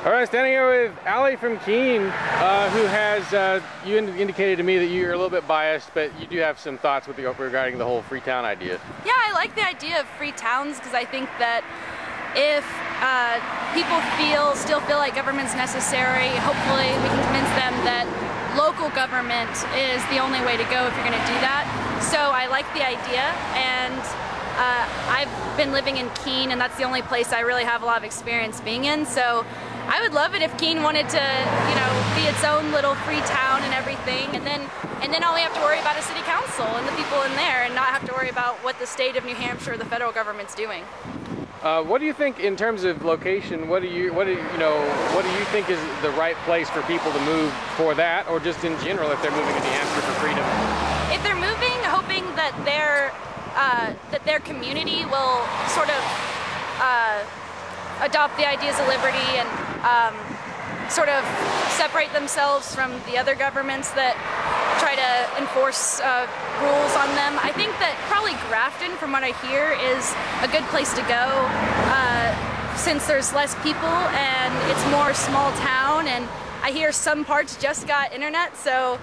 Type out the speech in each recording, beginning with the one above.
All right, standing here with Allie from Keene, who has, you indicated to me that you're a little bit biased, but you do have some thoughts regarding the whole free town idea. Yeah, I like the idea of free towns because I think that if people still feel like government's necessary, hopefully we can convince them that local government is the only way to go if you're going to do that. So I like the idea, and I've been living in Keene, and that's the only place I really have a lot of experience being in. So I would love it if Keene wanted to, you know, be its own little free town and everything, and then only have to worry about a city council and the people in there, and not have to worry about what the state of New Hampshire or the federal government's doing. What do you think in terms of location? What do you think is the right place for people to move for that, or just in general if they're moving to New Hampshire for freedom? If they're moving, hoping that their community will sort of adopt the ideas of liberty and sort of separate themselves from the other governments that try to enforce rules on them. I think that probably Grafton, from what I hear, is a good place to go since there's less people and it's more small town, and I hear some parts just got internet, so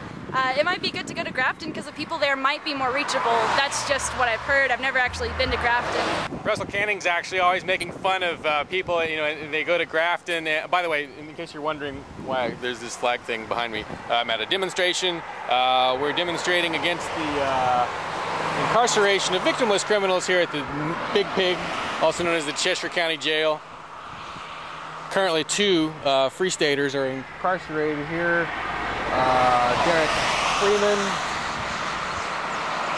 it might be good to go to Grafton because the people there might be more reachable. That's just what I've heard. I've never actually been to Grafton. Russell Canning's actually always making fun of people, you know, and they go to Grafton. By the way, in case you're wondering why there's this flag thing behind me, I'm at a demonstration. We're demonstrating against the incarceration of victimless criminals here at the Big Pig, also known as the Cheshire County Jail. Currently 2 Free Staters are incarcerated here. Derek Freeman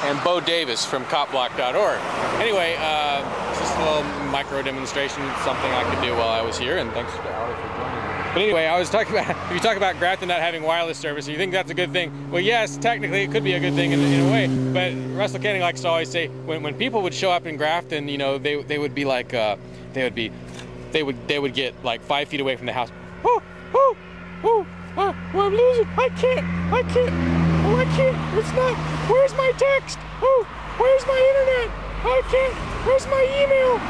and Bo Davis from copblock.org. Anyway, it's just a little micro demonstration, something I could do while I was here, and thanks to Allie for joining me. But anyway, I was talking about, if you talk about Grafton not having wireless service, you think that's a good thing. Well, yes, technically it could be a good thing in a way, but Russell Canning likes to always say, when people would show up in Grafton, you know, they would be like, they would get like 5 feet away from the house. Oh, well, I'm losing. I can't. Oh, I can't. It's not. Where's my text? Oh, where's my internet? I can't. Where's my email?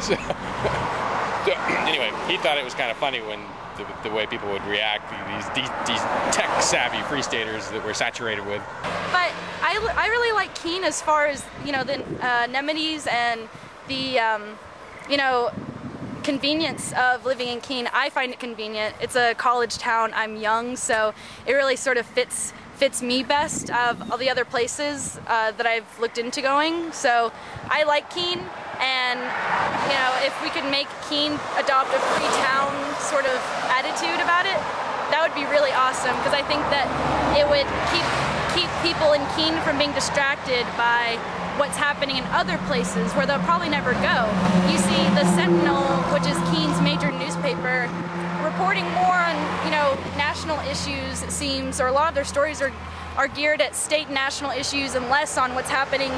So anyway, he thought it was kind of funny when the way people would react, these tech-savvy Free Staters that we're saturated with. But I really like Keene as far as, you know, the amenities and the, you know, convenience of living in Keene. I find it convenient. It's a college town. I'm young, so it really sort of fits me best of all the other places that I've looked into going. So I like Keene, and you know, if we could make Keene adopt a free town sort of attitude about it, that would be really awesome, because I think that it would keep people in Keene from being distracted by what's happening in other places where they'll probably never go. You see the Sentinel, which is Keene's major newspaper, reporting more on, you know, national issues, it seems, or a lot of their stories are geared at state and national issues and less on what's happening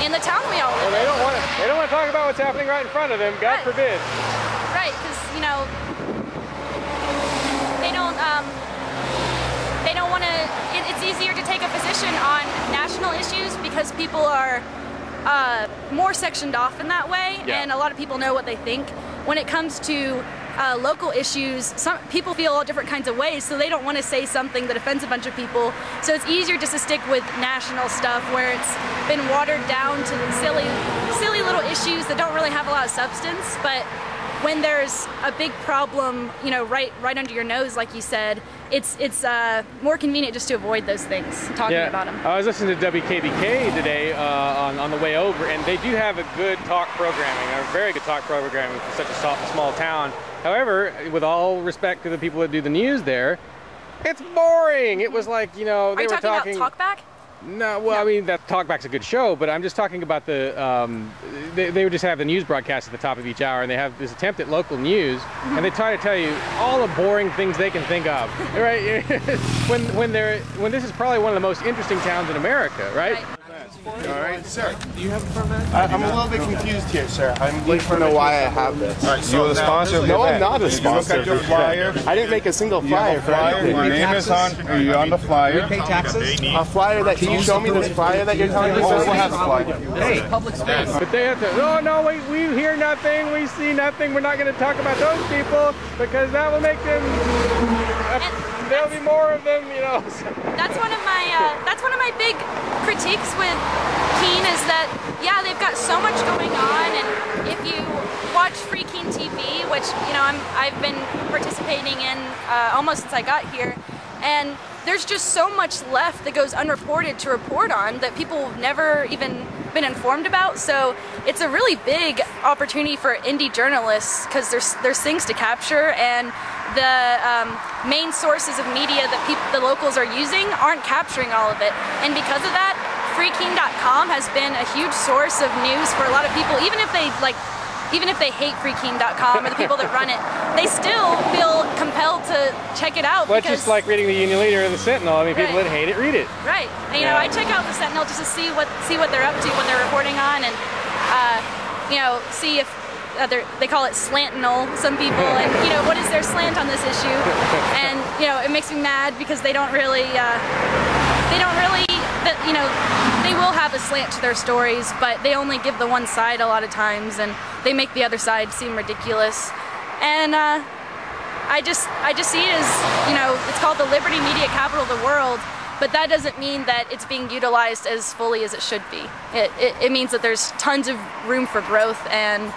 in the town we all live in. They don't want to talk about what's happening right in front of them, God forbid. Right, because, you know, they don't want to, it's easier to take a position on national issues because people are more sectioned off in that way, and a lot of people know what they think. When it comes to local issues, some people feel all different kinds of ways, so they don't want to say something that offends a bunch of people. So it's easier just to stick with national stuff where it's been watered down to silly little issues that don't really have a lot of substance. But when there's a big problem, you know, right under your nose, like you said, it's more convenient just to avoid those things, talking about them. I was listening to WKBK today on the way over, and they do have a good talk programming, a very good talk programming for such a small town. However, with all respect to the people that do the news there, it's boring. It was like, you know, they were talking about Talkback? No, well, I mean, that Talkback's a good show, but I'm just talking about the, they would just have the news broadcast at the top of each hour, and they have this attempt at local news, and they try to tell you all the boring things they can think of, right? when this is probably one of the most interesting towns in America, right? All right, sir. Do you have a permit? I'm a little bit confused here, sir. I'm late for know why I have this. All right, so You're the sponsor of the No, event. I'm not a Did you look sponsor. at your flyer? I didn't make a single flyer for anything. Your name is on. Are you on the flyer? Pay taxes? A flyer that, can you show me this flyer that you're telling me? Oh, sir? we'll have the flyer. Hey, public space. But they have to, oh no, we hear nothing, we see nothing, we're not going to talk about those people because that will make them, there'll be more of them, you know. That's one of my big critiques with Keene is that, yeah, they've got so much going on, and if you watch Free Keene TV, which, you know, I've been participating in almost since I got here, and there's just so much left that goes unreported to report on that people have never even been informed about. So it's a really big opportunity for indie journalists because there's things to capture, and the main sources of media that the locals are using aren't capturing all of it. And because of that, freekeene.com has been a huge source of news for a lot of people, even if they hate freekeene.com or the people that run it, they still feel compelled to check it out. Well, it's just like reading the Union Leader or the Sentinel. I mean, people that hate it, read it. Right. And, you know, I check out the Sentinel just to see what they're up to, what they're reporting on, and you know, see if they call it slantinol, some people, and you know, what is their slant on this issue? And you know, it makes me mad because they don't really, you know, they will have a slant to their stories, but they only give the one side a lot of times, and they make the other side seem ridiculous. And I just see it as, you know, it's called the Liberty Media Capital of the world, but that doesn't mean that it's being utilized as fully as it should be. It means that there's tons of room for growth, and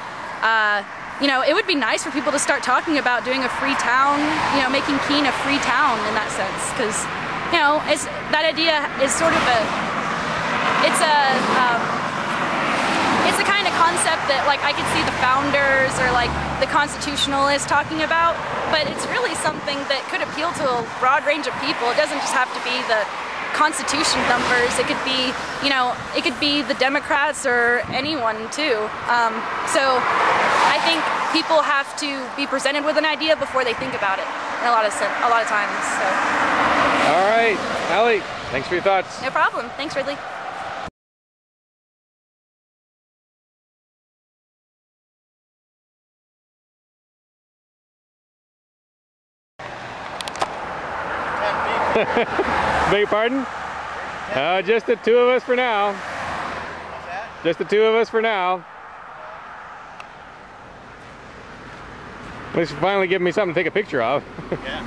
you know, it would be nice for people to start talking about doing a free town, you know, making Keene a free town in that sense, because, you know, that idea is sort of it's a kind of concept that, like, I could see the founders or like the constitutionalists talking about, but it's really something that could appeal to a broad range of people. It doesn't just have to be the Constitution thumpers. It could be, you know, it could be the Democrats or anyone too. So I think people have to be presented with an idea before they think about it a lot of times. So. All right, Allie, thanks for your thoughts. No problem. Thanks, Ridley. Beg your pardon? Just the two of us for now. What's that? Just the two of us for now. At least finally give me something to take a picture of. Yeah.